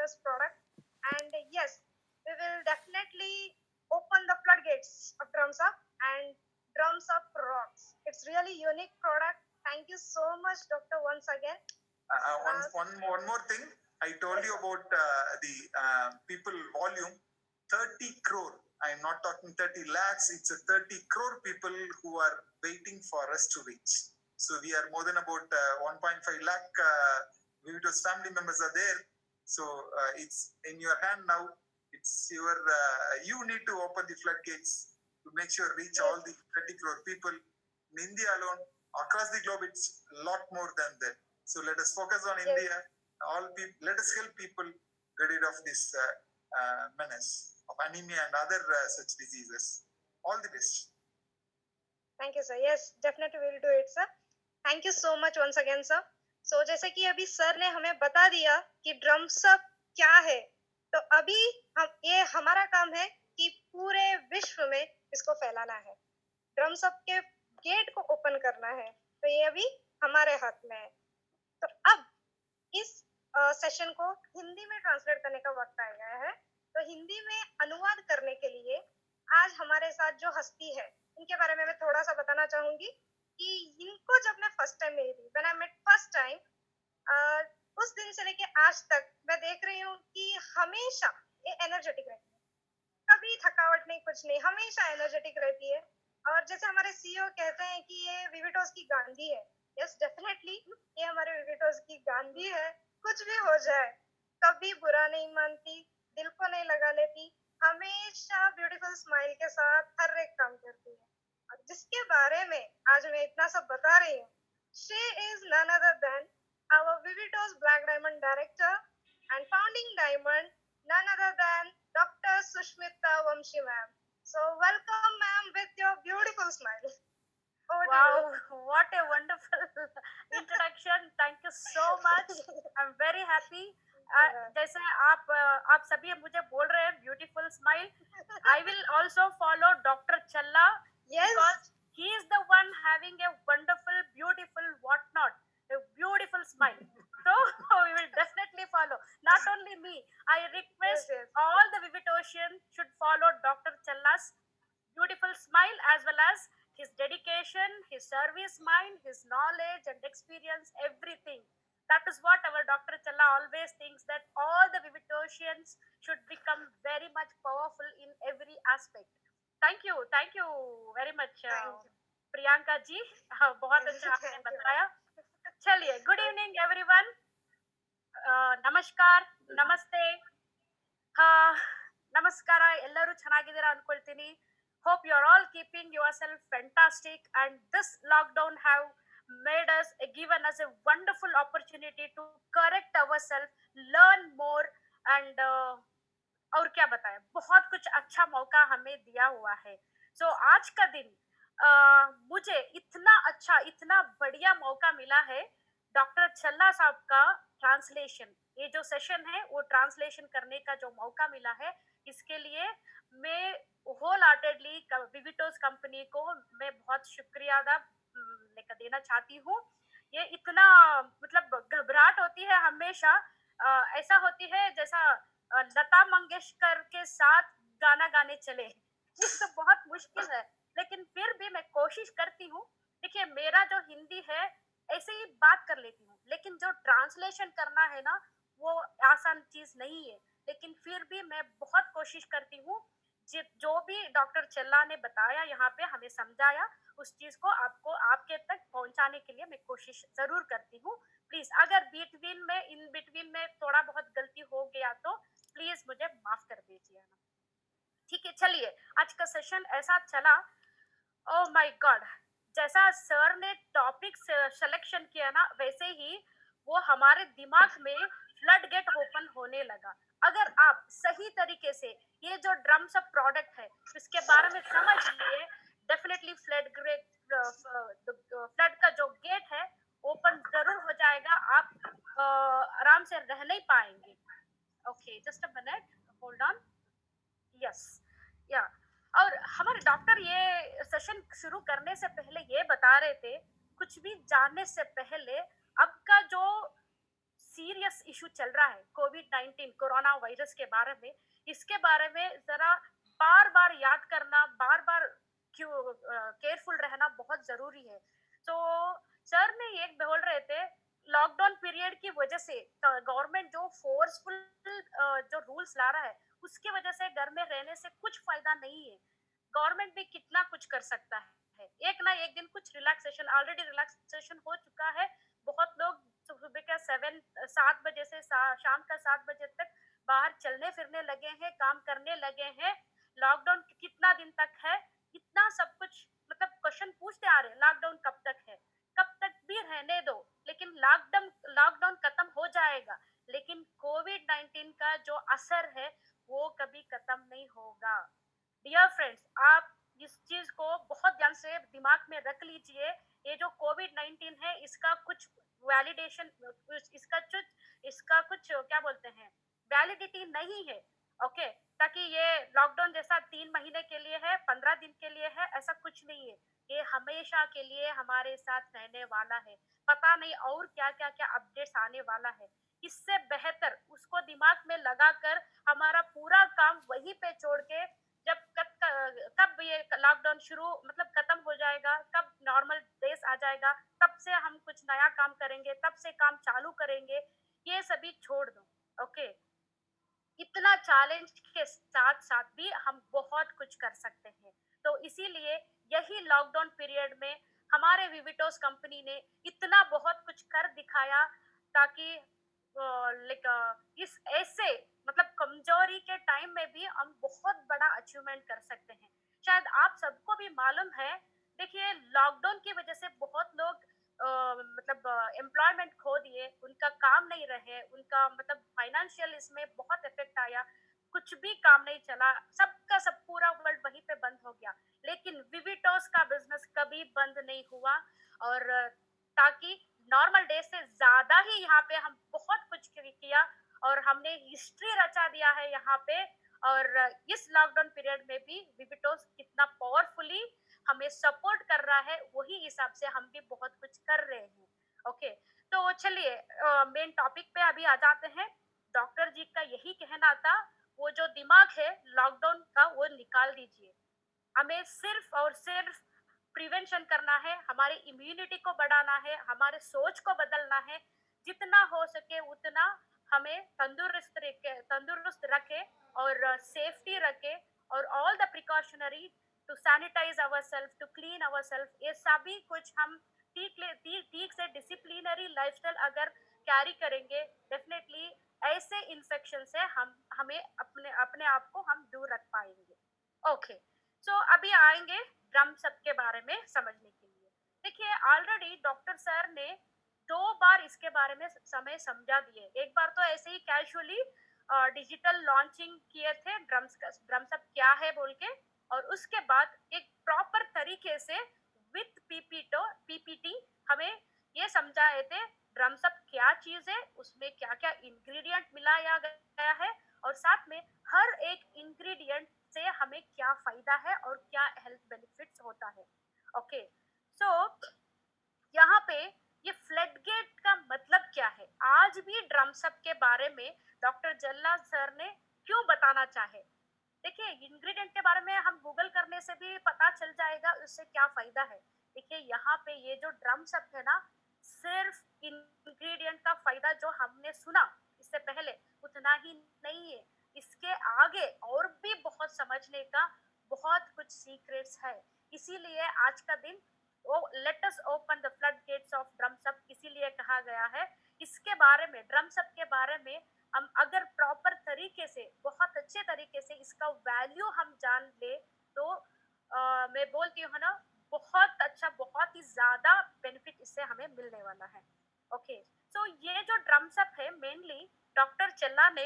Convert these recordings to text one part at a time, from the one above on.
tremendous product. And yes, we will definitely open the floodgates of Drums Up, and Drums Up rocks. It's really unique product. Thank you so much, Doctor, once again. One more thing. I told Yes, you sir. about the people volume. 30 crore. I'm not talking 30 lakhs. It's a 30 crore people who are waiting for us to reach. So we are more than about 1.5 lakh Vivitos family members are there. So it's in your hand now. It's your you need to open the floodgates to make sure reach Yes, all the 30 crore people in India alone. Across the globe, it's a lot more than that. So let us focus on yes. India. All people, let us help people get rid of this menace of anemia and other such diseases. All the best. Thank you, sir. Yes, definitely we'll do it, sir. Thank you so much once again, sir. So जैसे कि अभी sir ने हमें बता दिया कि drums up क्या है, तो अभी हम ये हमारा काम है कि पूरे विश्व में इसको फैलाना है। ड्रम्स अप के गेट को ओपन करना है, तो ये अभी हमारे हाथ में है। तो अब इस सेशन को हिंदी में ट्रांसलेट करने का वक्त आ गया है। तो हिंदी में अनुवाद करने के लिए आज हमारे साथ जो हस्ती है, इनके बारे में मैं थोड़ा सा बताना चाहूंगी कि इनको जब मैं फर्स्ट टाइम मिली थी, when I met first time, उस दिन से लेके आज तक मैं देख रही हूँ कि हमेशा ये एनर्जेटिक रहती है, कभी थकावट नहीं, कुछ नहीं, हमेशा एनर्जेटिक रहती है। और जैसे हमारे सीईओ कहते हैं कि ये विविटोस की गांधी है, यस डेफिनेटली ये हमारे विविटोस की गांधी है। कुछ भी हो जाए, कभी बुरा नहीं मानती, दिल को नहीं लगा लेती, हमेशा ब्यूटीफुल स्माइल के साथ हर एक काम करती है। और जिसके बारे में आज मैं इतना सब बता रही हूँ, she is none other than our Vivitos Black Diamond Director and founding diamond, none other than Dr. Sushmita Vamshi ma'am. So welcome ma'am with your beautiful smile. Over to Wow, you. what a wonderful introduction. Thank you so much. I'm very happy. जैसे आप सभी मुझे बोल रहे हैं beautiful smile, I will also follow Dr. Challa Yes. because he is the one having a wonderful, beautiful whatnot, a beautiful smile. So we will definitely follow. Not only me, I request Yes, yes. all the Vivitosians should follow Dr. Challa's beautiful smile as well as his dedication, his service mind, his knowledge and experience, everything. That is what our Dr. Challa always thinks, that all the Vivitosians should become very much powerful in every aspect. Thank you very much, Thank you. Priyanka ji. बहुत अच्छा आपने Thank you. बताया। चलिए, good evening everyone, ನಮಸ್ಕಾರ, ನಮಸ್ತೆ, ನಮಸ್ಕಾರ, ಎಲ್ಲರೂ ಚೆನ್ನಾಗಿದ್ದೀರಾ ಅನ್ಕೊಳ್ತೀನಿ. Hope you are all keeping yourself fantastic, and this lockdown have made us, given us a wonderful opportunity to correct ourselves, learn more, and और क्या बताएं, बहुत कुछ अच्छा मौका हमें दिया हुआ है। सो आज का दिन मुझे इतना अच्छा, इतना बढ़िया मौका मिला है। डॉक्टर छल्ला साहब का ट्रांसलेशन, ये जो सेशन है वो ट्रांसलेशन करने का जो मौका मिला है, इसके लिए मैं होल हार्टेडली विविटोस कंपनी को मैं बहुत शुक्रिया अदा देना चाहती हूँ। ये इतना मतलब घबराहट होती है हमेशा, ऐसा होती है जैसा लता मंगेशकर के साथ गाना गाने चले, ये तो बहुत मुश्किल है, लेकिन फिर भी मैं कोशिश करती हूँ। देखिए, मेरा जो हिंदी है ऐसे ही बात कर लेती हूँ, लेकिन जो ट्रांसलेशन करना है ना, वो आसान चीज नहीं है, लेकिन फिर भी मैं बहुत कोशिश करती हूँ। जो भी डॉक्टर चल्ला ने बताया, यहाँ पे हमें समझाया, उस चीज को आपको आपके तक पहुंचाने के लिए मैं कोशिश जरूर करती हूँ। प्लीज अगर इन बिटवीन में थोड़ा बहुत गलती हो गया तो प्लीज मुझे माफ कर दीजिए ना। ठीक है, चलिए, आज का सेशन ऐसा चला। ओह माय गॉड, जैसा सर ने टॉपिक सिलेक्शन किया ना, वैसे ही वो हमारे दिमाग में फ्लड गेट ओपन होने लगा। अगर आप सही तरीके से ये जो ड्रम्स अप प्रोडक्ट है इसके बारे में समझ लिए, डेफिनेटली फ्लड का जो गेट है ओपन जरूर हो जाएगा। आप आराम से रह नहीं पाएंगे। Okay, just a minute, hold on. Yes, या और हमारे डॉक्टर ये सेशन शुरू करने से पहले ये बता रहे थे, कुछ भी जानने से पहले अब का जो सीरियस इशू चल रहा है कोविड-19 कोरोना वायरस के बारे में, इसके बारे में ज़रा बार-बार याद करना, बार-बार केयरफुल रहना बहुत ज़रूरी है। तो सर ने ये बोल रहे थे लॉकडाउन पीरियड की वजह से गवर्नमेंट जो फोर्सफुल जो रूल्स ला रहा है, उसकी वजह से घर में रहने से कुछ फ़ायदा नहीं है। गवर्नमेंट भी कितना कुछ कर सकता है। एक ना एक दिन कुछ रिलैक्सेशन ऑलरेडी रिलैक्सेशन हो चुका है। बहुत लोग सुबह का 7 बजे से शाम का 7 बजे तक बाहर चलने फिरने लगे हैं, काम करने लगे हैं। लॉकडाउन कितना दिन तक है? इतना सब कुछ मतलब क्वेश्चन पूछते आ रहे हैं, लॉकडाउन कब तक है? कब तक भी रहने दो, लेकिन लॉकडाउन लॉकडाउन खत्म हो जाएगा। लेकिन कोविड-19 का जो असर है, वो कभी खत्म नहीं होगा। डियर फ्रेंड्स, आप इस चीज को बहुत ध्यान से दिमाग में रख लीजिए। ये जो कोविड-19 है, इसका कुछ वैलिडेशन, इसका कुछ क्या बोलते हैं, वैलिडिटी नहीं है। ओके, ताकि ये लॉकडाउन जैसा 3 महीने के लिए है, 15 दिन के लिए है, ऐसा कुछ नहीं है। ये हमेशा के लिए हमारे साथ रहने वाला है। पता नहीं और क्या क्या क्या अपडेट्स आने वाला है। इससे बेहतर उसको दिमाग में लगाकर हमारा पूरा काम वहीं पे छोड़ के, जब कब ये लॉकडाउन शुरू मतलब खत्म हो जाएगा, कब नॉर्मल डेज आ जाएगा, तब से हम कुछ नया काम करेंगे, तब से काम चालू करेंगे। ये सभी छोड़ दो। ओके, इतना चैलेंज के साथ साथ भी हम बहुत कुछ कर सकते हैं। तो इसीलिए यही लॉकडाउन पीरियड में हमारे विविटोस कंपनी ने इतना बहुत कुछ कर दिखाया, ताकि लाइक इस ऐसे मतलब कमजोरी के टाइम में भी हम बहुत बड़ा अचीवमेंट कर सकते हैं। शायद आप सबको भी मालूम है। देखिए, लॉकडाउन की वजह से बहुत लोग मतलब एम्प्लॉयमेंट खो दिए, उनका काम नहीं रहे, उनका मतलब फाइनेंशियल इसमें बहुत इफेक्ट आया। कुछ भी काम नहीं चला, सबका सब पूरा वर्ल्ड वहीं पे बंद हो गया। लेकिन विविटोस का बिजनेस कभी बंद नहीं हुआ। और ताकि नॉर्मल डे से ज्यादा ही यहाँ पे हम बहुत कुछ किया, और हमने हिस्ट्री रचा दिया है यहाँ पे। और इस लॉकडाउन पीरियड में भी विविटोस कितना पावरफुली हमें सपोर्ट कर रहा है, वही हिसाब से हम भी बहुत कुछ कर रहे हैं। ओके, तो चलिए मेन टॉपिक पे अभी आ जाते हैं। डॉक्टर जी का यही कहना था, वो जो दिमाग है लॉकडाउन का वो निकाल दीजिए। हमें सिर्फ और सिर्फ प्रिवेंशन करना है, हमारी इम्यूनिटी को बढ़ाना है, हमारे सोच को बदलना है। जितना हो सके उतना हमें तंदुरुस्त रखे और सेफ्टी रखे, और all the precautionary to sanitize our self, to clean our self, ये सभी कुछ हम ठीक से डिसिप्लिनरी लाइफस्टाइल अगर कैरी करेंगे, डेफिनेटली ऐसे इन्फेक्शन से हमें अपने अपने आप को हम दूर रख पाएंगे। ओके, सो अभी आएंगे ड्रम सब के बारे में समझने के लिए। देखिए, ऑलरेडी डॉक्टर सर ने 2 बार इसके बारे में समय समझा दिए। एक बार तो ऐसे ही कैजुअली डिजिटल लॉन्चिंग किए थे ड्रम सब क्या है बोल के, और उसके बाद एक प्रॉपर तरीके से विथ पीपीटी हमें ये समझाए थे ड्रम सब क्या चीज है, उसमें क्या क्या इंग्रेडिएंट मिलाया गया है, और साथ में हर एक इंग्रेडिएंट से हमें क्या फायदा है और क्या हेल्थ बेनिफिट्स होता है। ओके, सो यहाँ पे ये फ्लड गेट का मतलब क्या है, आज भी ड्रम सब के बारे में डॉक्टर जल्ला सर ने क्यों बताना चाहे। देखिए, इंग्रेडिएंट के बारे में हम गूगल करने से भी पता चल जाएगा उससे क्या फायदा है। देखिए, यहाँ पे ये जो ड्रम सब है ना, सिर्फ इंग्रेडिएंट का फायदा जो हमने सुना इससे पहले उतना ही नहीं है। इसके आगे और भी बहुत समझने का बहुत कुछ सीक्रेट्स है। इसीलिए आज का दिन let us open the flood gates of drum सब इसीलिए कहा गया है। इसके बारे में, ड्रम सब के बारे में हम अगर प्रॉपर तरीके से, बहुत अच्छे तरीके से इसका वैल्यू हम जान ले, तो मैं बोलती हूँ ना, बहुत अच्छा, बहुत ही ज्यादा बेनिफिट इससे हमें मिलने वाला है। ओके, सो ये जो ड्रम्स अप है, मेनली डॉक्टर चल्ला ने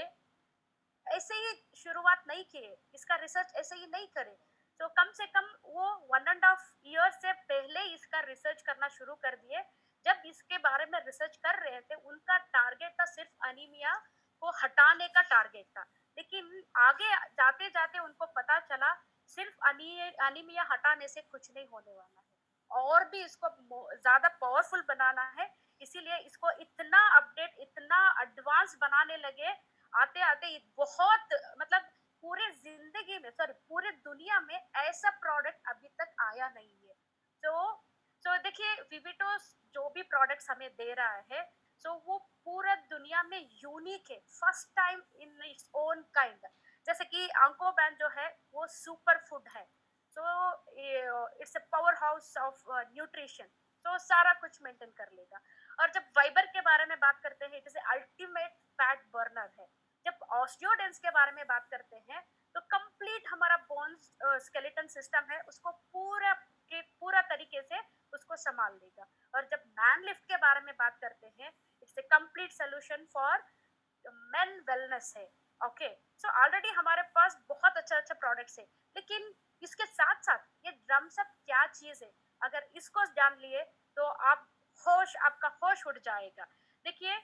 ऐसे ही शुरुआत नहीं किए, इसका रिसर्च ऐसे ही नहीं करे। तो कम से कम वो 1.5 ईयर से पहले इसका रिसर्च करना शुरू कर दिए। जब इसके बारे में रिसर्च कर रहे थे, उनका टारगेट था सिर्फ अनीमिया को हटाने का टारगेट था। लेकिन आगे जाते जाते उनको पता चला सिर्फ अनीमिया हटाने से कुछ नहीं होने वाला है, और भी इसको ज्यादा पावरफुल बनाना है। इसीलिए इसको इतना अपडेट, इतना एडवांस बनाने लगे, आते आते बहुत मतलब पूरे जिंदगी में, सॉरी पूरे दुनिया में ऐसा प्रोडक्ट अभी तक आया नहीं है। तो देखिए विविटो जो भी प्रोडक्ट्स हमें दे रहा है, वो पूरा दुनिया में यूनिक है, first time in its own kind. जैसे कि आंको बैंड जो है वो सुपर फूड है, so it's a power house of nutrition, तो सारा कुछ मेंटेन कर लेगा। और जब फाइबर के बारे में बात करते हैं, it is ultimate fat burner है। जब ऑस्टियोडेंस के बारे में बात करते हैं, तो कंप्लीट हमारा बोन्स स्केलेटन सिस्टम है, उसको पूरा के पूरा तरीके से उसको संभाल लेगा। और जब मैन लिफ्ट के बारे में बात करते हैं, it's a complete solution for main wellness है। ओके, सो ऑलरेडी हमारे पास बहुत अच्छा अच्छा प्रोडक्ट्स है, लेकिन इसके साथ साथ ये ड्रम्स अप क्या चीज है, अगर इसको जान लिए तो आप आपका होश उड़ जाएगा। देखिए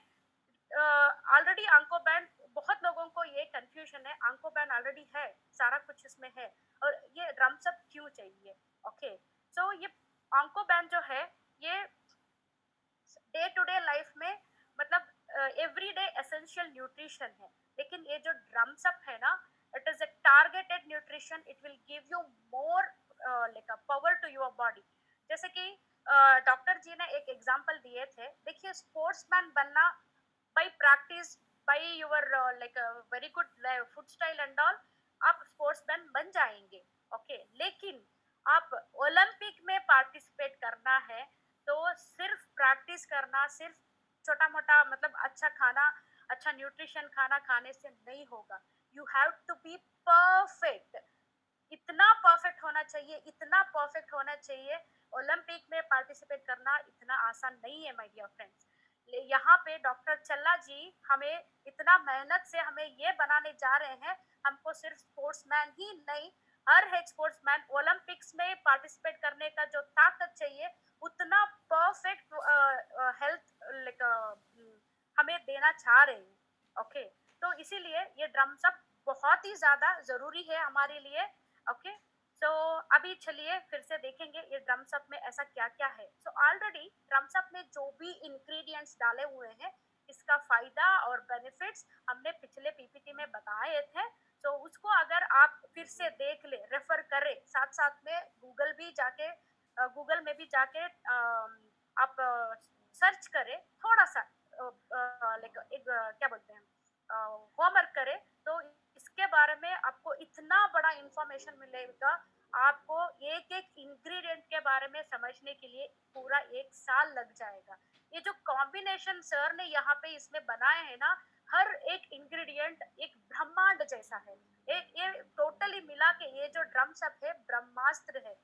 ऑलरेडी आंको बैंड, बहुत लोगों को ये कंफ्यूजन है, आंको बैंड ऑलरेडी है, सारा कुछ इसमें है, और ये ड्रम्स अप क्यों चाहिए। ओके, सो ये आंको बैंड जो है, ये डे टू डे लाइफ में मतलब एवरीडे एसेंशियल न्यूट्रिशन है। लेकिन ये जो ड्रम्स अप है ना, it is a targeted nutrition, it will give you more like a power to your body. जैसे कि डॉक्टर जी ने एक एग्जांपल दिए थे, देखिए स्पोर्ट्समैन बनना bye practice, by your like very good food style and all, आप स्पोर्ट्समैन बन जाएंगे। ओके, लेकिन आप ओलंपिक में पार्टिसिपेट करना है, तो सिर्फ प्रैक्टिस करना, सिर्फ छोटा मोटा मतलब अच्छा खाना, अच्छा न्यूट्रिशन खाना खाने से नहीं होगा। You have to be perfect, इतना परफेक्ट होना चाहिए, इतना परफेक्ट होना चाहिए। ओलंपिक में पार्टिसिपेट करना इतना आसान नहीं है माय डियर फ्रेंड्स। यहाँ पे डॉक्टर चल्ला जी हमें इतना मेहनत से हमें ये बनाने जा रहे हैं, हमको सिर्फ स्पोर्ट्समैन ही नहीं, हर एक स्पोर्ट्समैन ओलंपिक्स में पार्टिसिपेट करने का जो ताकत चाहिए, उतना परफेक्ट हेल्थ लाइक हमें देना चाह रहे हैं। ओके, तो इसीलिए ये ड्रम्स अप बहुत ही ज्यादा जरूरी है हमारे लिए। ओके, सो अभी चलिए फिर से देखेंगे ये ड्रम्स अप में ऐसा क्या क्या है। सो ऑलरेडी ड्रम्स अप में जो भी इंग्रेडिएंट्स डाले हुए हैं, इसका फायदा और बेनिफिट्स हमने पिछले पीपीटी में बताए थे। तो उसको अगर आप फिर से देख ले, रेफर करें, साथ साथ में गूगल भी जाके गूगल में भी जाके आप सर्च करें, थोड़ा सा लाइक एक क्या बोलते हैं होमवर्क करें, तो इसके बारे में आपको इतना बड़ा इंफॉर्मेशन मिलेगा। आपको एक एक इंग्रेडिएंट के बारे में समझने के लिए पूरा 1 साल लग जाएगा। ये जो कॉम्बिनेशन सर ने यहाँ पे इसमें बनाए हैं ना, हर एक इंग्रेडिएंट एक ब्रह्मांड जैसा है। एक ये टोटली मिला के ये जो ड्रम्स अप है, ब्रह्मास्त्र है।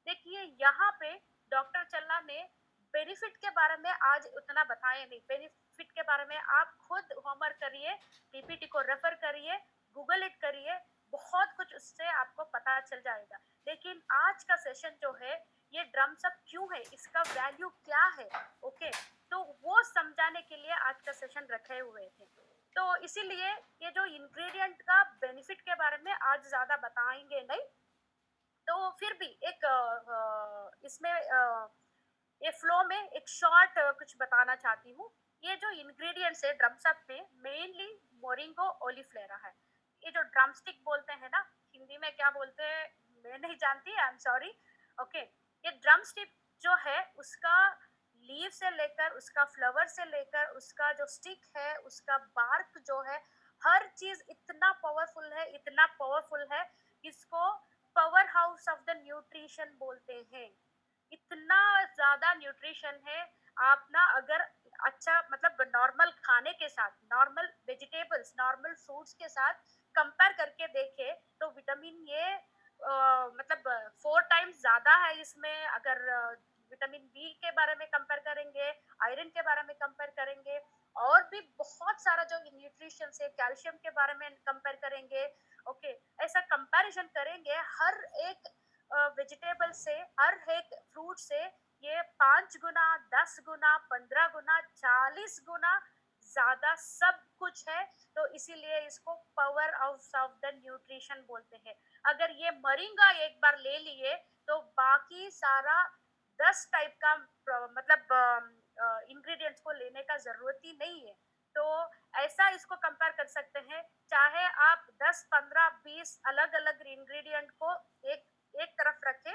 देखिए यहाँ पे डॉक्टर चल्ला ने बेनिफिट के बारे में आज उतना बताया नहीं, बेनिफिट के बारे में आप खुद होमवर्क करिए, पीपीटी को रेफर करिए, गूगल इट करिए, बहुत कुछ उससे आपको पता चल जाएगा। लेकिन आज का सेशन जो है, ये ड्रम्स अप क्यों है, इसका वैल्यू क्या है, ओके, तो वो समझाने के लिए आज का सेशन रखे हुए थे। तो इसीलिए ये जो इंग्रेडिएंट का बेनिफिट के बारे में आज ज्यादा बताएंगे नहीं, तो फिर भी एक इसमें ये फ्लो में एक शॉर्ट कुछ बताना चाहती हूँ। ये जो इंग्रेडिएंट्स है ड्रम्स अप में, मेनली मोरिंगो ओलिफ्लेरा है। ये जो ड्रमस्टिक बोलते हैं ना, हिंदी में क्या बोलते हैं मैं नहीं जानती, आई एम सॉरी। ओके, ये ड्रमस्टिक जो है, उसका लीव से लेकर, उसका फ्लावर से लेकर, उसका जो स्टिक है, उसका बार्क जो है, हर चीज इतना पावरफुल है, इतना पावरफुल है, इसको power house of the nutrition बोलते हैं। इतना ज्यादा न्यूट्रिशन है। आप ना अगर अच्छा मतलब नॉर्मल खाने के साथ, नॉर्मल वेजिटेबल्स, नॉर्मल फ्रूट्स के साथ कंपेयर करके देखे, तो विटामिन ए मतलब 4 टाइम्स ज्यादा है इसमें। अगर विटामिन बी के बारे में कंपेयर करेंगे, आयरन के बारे में कंपेयर करेंगे, और भी बहुत सारा जो न्यूट्रिशन है, कैल्शियम के बारे में कंपेयर करेंगे। ओके, ऐसा कंपैरिजन करेंगे हर एक वेजिटेबल से, हर एक फ्रूट से, ये 5 गुना, 10 गुना, 15 गुना, 40 गुना ज्यादा सब कुछ है। तो इसीलिए इसको पावर ऑफ द न्यूट्रिशन बोलते हैं। अगर ये मरिंगा एक बार ले लिए, तो बाकी सारा 10 टाइप का मतलब इंग्रेडिएंट्स को लेने का जरूरत ही नहीं है। तो ऐसा इसको कंपेयर कर सकते हैं, चाहे आप 10, 15, 20 अलग-अलग इंग्रेडिएंट को एक एक तरफ रखें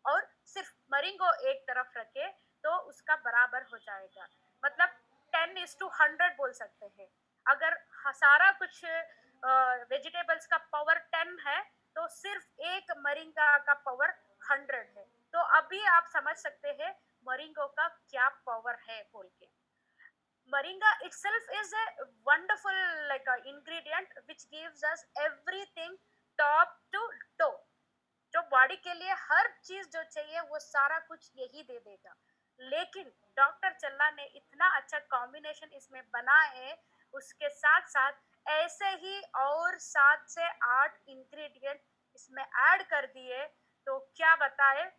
और सिर्फ मरिंगो एक तरफ रखें, तो उसका बराबर हो जाएगा। मतलब 10:100 बोल सकते हैं। अगर सारा कुछ वेजिटेबल्स का पावर 10 है, तो सिर्फ एक मरिंगा का पावर 100 है। तो अभी आप समझ सकते हैं मरिंगो का क्या पावर है बोल के। Moringa itself is a wonderful like a ingredient which gives us everything top to toe. जो बॉडी के लिए हर चीज जो चाहिए वो सारा कुछ यही दे देगा। लेकिन डॉक्टर चल्ला ने इतना अच्छा कॉम्बिनेशन इसमें बना है, उसके साथ साथ ऐसे ही और 7 से 8 इंग्रेडिएंट इसमें ऐड कर दिए। तो क्या बताए,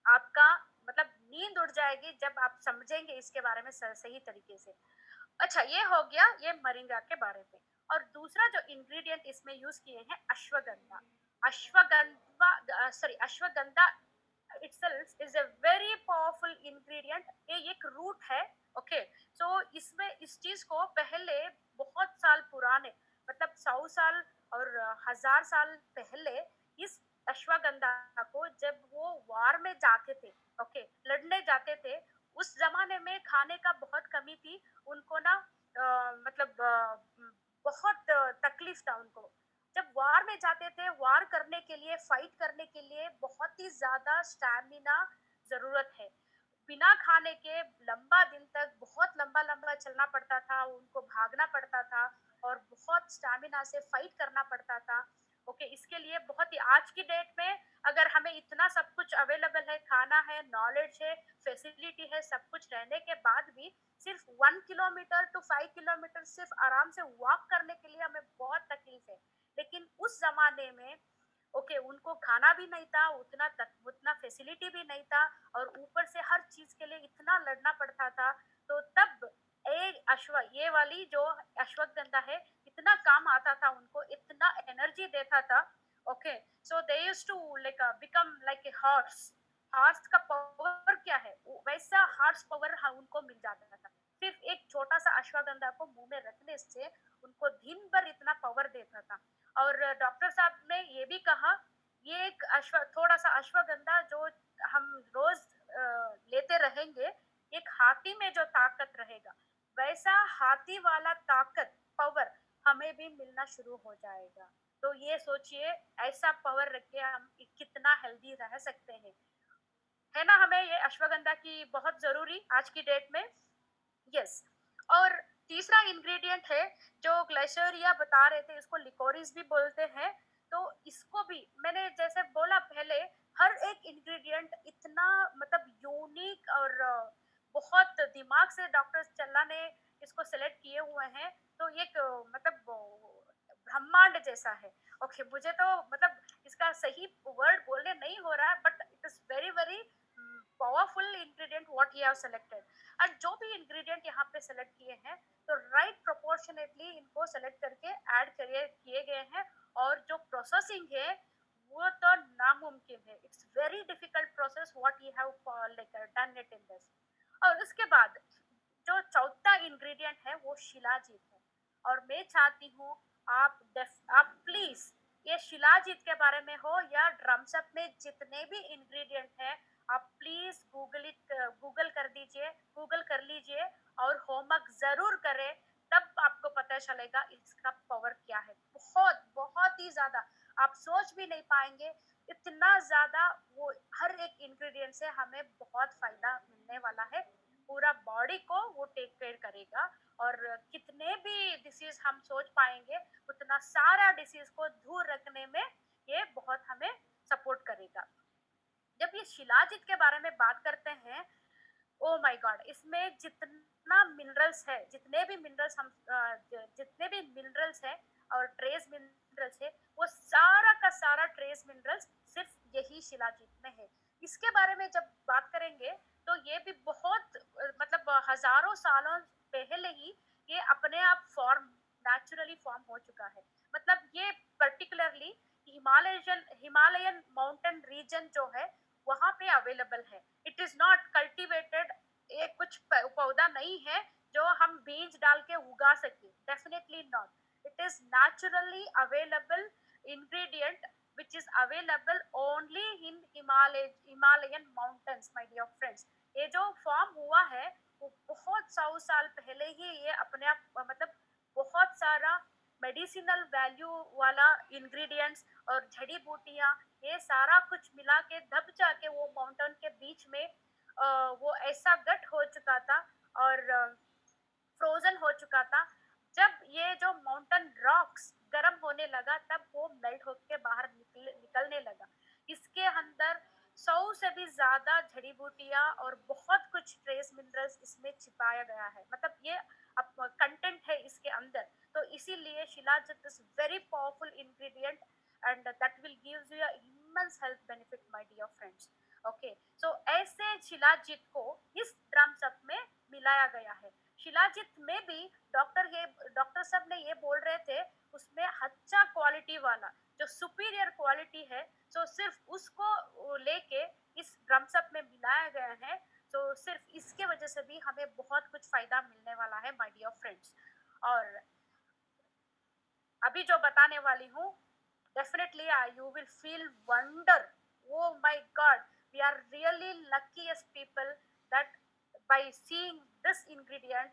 आपका मतलब नींद उड़ जाएगी जब आप समझेंगे इसके बारे में सही तरीके से। अच्छा, ये हो गया ये मरिंगा के बारे में। और दूसरा जो इंग्रेडिएंट इसमें यूज किए हैं ashwagandha. Ashwagandha itself is a very powerful ingredient। ये एक रूट है। ओके, सो इसमें इस चीज को पहले बहुत साल पुराने, मतलब 100 साल और 1000 साल पहले इस अश्वगंधा को जब वो वार में जाते थे, ओके, लड़ने जाते थे, उस जमाने में खाने का बहुत कमी थी उनको ना। मतलब बहुत तकलीफ था उनको। जब वार में जाते थे, वार करने के लिए, फाइट करने के लिए बहुत ही ज्यादा स्टैमिना जरूरत है। बिना खाने के लंबा दिन तक बहुत लंबा लंबा चलना पड़ता था, उनको भागना पड़ता था और बहुत स्टैमिना से फाइट करना पड़ता था। ओके, इसके लिए बहुत ही आज की डेट में अगर हमें इतना सब कुछ अवेलेबल है, खाना है, नॉलेज है, फैसिलिटी है, सब कुछ रहने के बाद भी सिर्फ 1 किलोमीटर टू 5 किलोमीटर सिर्फ आराम से वॉक करने के लिए हमें बहुत तकलीफ है। लेकिन उस जमाने में ओके, उनको खाना भी नहीं था, उतना फैसिलिटी भी नहीं था और ऊपर से हर चीज के लिए इतना लड़ना पड़ता था। तो तब ये वाली जो अश्वगंधा है इतना काम आता था उनको, इतना एनर्जी देता था। Okay, so they used to like become like a horse. Horse का पावर क्या है, वैसा हॉर्स पावर उनको मिल जाता था। सिर्फ एक छोटा सा अश्वगंधा को मुंह में रखने से उनको दिन भर इतना पावर देता था। और डॉक्टर साहब ने ये भी कहा, ये एक थोड़ा सा अश्वगंधा जो हम रोज लेते रहेंगे, एक हाथी में जो ताकत रहेगा वैसा हाथी वाला ताकत पावर हमें भी मिलना शुरू हो जाएगा। तो ये सोचिए, ऐसा पावर रख के हम कितना हेल्दी रह सकते हैं, है ना। हमें ये अश्वगंधा की बहुत जरूरी आज की डेट में। यस। और तीसरा इंग्रेडिएंट है जो ग्लाइशेरिया बता रहे थे, इसको लिकोरिस भी बोलते हैं। तो इसको भी मैंने जैसे बोला पहले, हर एक इंग्रेडिएंट इतना मतलब यूनिक और बहुत दिमाग से डॉक्टर चल्ला ने इसको सेलेक्ट किए हुए हैं। तो एक मतलब ब्रह्मांड जैसा है। ओके, मुझे तो मतलब इसका सही वर्ड बोलने नहीं हो रहा है, but it is very very powerful ingredient what you have selected. And जो भी इंग्रेडिएंट यहाँ पे सेलेक्ट किए हैं, तो राइट प्रोपोर्शनेटली इनको सेलेक्ट करके ऐड किए गए हैं। और जो प्रोसेसिंग है वो तो नामुमकिन है। It's very difficult process what you have like done it in this. और उसके बाद जो चौथा इंग्रेडिएंट है वो शिलाजीत है। और मैं चाहती हूँ आप प्लीज ये शिलाजीत के बारे में हो या ड्रम्सअप में जितने भी इंग्रेडिएंट हैं, आप प्लीज गूगल कर दीजिए, गूगल कर लीजिए और होमवर्क जरूर करें। तब आपको पता चलेगा इसका पावर क्या है। बहुत बहुत ही ज्यादा, आप सोच भी नहीं पाएंगे इतना ज्यादा। वो हर एक इंग्रेडिएंट से हमें बहुत फायदा मिलने वाला है। पूरा बॉडी को वो टेक केयर करेगा और कितने भी डिसीज हम सोच पाएंगे उतना सारा डिसीज को दूर रखने में ये बहुत हमें सपोर्ट करेगा। जब ये शिलाजीत के बारे में बात करते हैं, ओ माय गॉड, इसमें जितना मिनरल्स है, जितने भी मिनरल्स है और ट्रेस मिनरल्स है, वो सारा का सारा ट्रेस मिनरल्स सिर्फ यही शिलाजीत में है। इसके बारे में जब बात करेंगे तो ये भी बहुत मतलब हजारों सालों पहले ही ये अपने आप फॉर्म नेचुरली फॉर्म हो चुका है। मतलब ये पर्टिकुलरली हिमालयन माउंटेन रीजन जो है वहां पे अवेलेबल है। इट इज नॉट कल्टिवेटेड, ये पौधा नहीं है जो हम बीज डाल के उगा सके, definitely not. It is naturally available ingredient which is available only in Himalayan mountains, my dear friends। ये जो फॉर्म हुआ है वो बहुत 100 साल पहले ही ये अपने आप मतलब बहुत सारा मेडिसिनल वैल्यू वाला इंग्रेडिएंट्स और जड़ी बूटियां ये सारा कुछ मिला के दब जाके वो माउंटेन के बीच में वो ऐसा गट हो चुका था और फ्रोजन हो चुका था। जब ये जो माउंटेन रॉक्स गर्म होने लगा तब वो मेल्ट होके बाहर निकलने लगा। इसके अंदर 100 से भी ज्यादा जड़ी बूटियां और बहुत कुछ ट्रेस मिनरल्स इसमें छिपाया गया है, मतलब ये कंटेंट है इसके अंदर। तो इसीलिए shilajit is very powerful ingredient and that will gives you immense health benefit my dear friends. Okay, so ऐसे शिलाजित को इस ड्रम सप में मिलाया गया है। शिलाजित में भी डॉक्टर सब ने ये बोल रहे थे उसमें अच्छा क्वालिटी वाला जो सुपीरियर क्वालिटी है, तो सिर्फ उसको लेके इस ड्रमसअप में मिलाया गया है। तो सिर्फ इसके वजह से भी हमें बहुत कुछ फायदा मिलने वाला है माय डियर फ्रेंड्स। और अभी जो बताने वाली हूँ definitely you will feel wonder, oh my god, we are really luckiest people that by seeing this ingredient।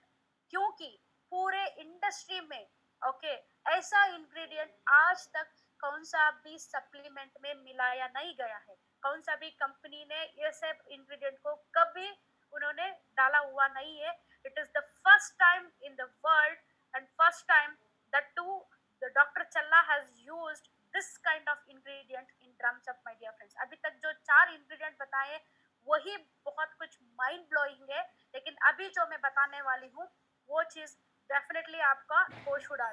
क्योंकि पूरे इंडस्ट्री में ओके ऐसा इंग्रेडिएंट आज तक कौन सा भी सप्लीमेंट में मिलाया नहीं गया है। कौन सा भी कंपनी ने ये सब इंग्रेडिएंट को कभी उन्होंने डाला हुआ नहीं है। It is the first time in the world and first time that to the Dr. Challa has used this kind of ingredient in drums up, my dear friends। अभी तक जो 4 ingredient बताए वही बहुत कुछ माइंड ब्लोइंग है, लेकिन अभी जो मैं बताने वाली हूँ वो चीज डेफिनेटली आपका होश उड़ा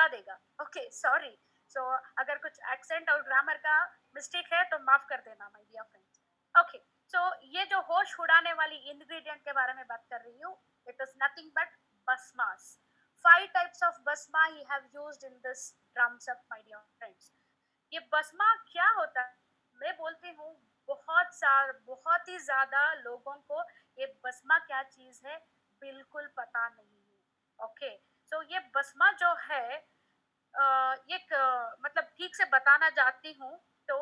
देगा। ओके सॉरी, सो अगर कुछ एक्सेंट और ग्रामर का मिस्टेक है तो माफ कर देना my dear friends. Okay, so ये जो होश उड़ाने वाली इंग्रेडिएंट के बारे में बात कर रही हूँ, इट इज नथिंग बट भस्मास। 5 types of basma he have used in this drums up, my dear friends। ये भस्मा क्या होता है मैं बोलती हूँ, बहुत ही ज्यादा लोगों को ये भस्मा क्या चीज है बिल्कुल पता नहीं है। ओके, सो ये भस्मा जो है मतलब ठीक से बताना चाहती हूँ तो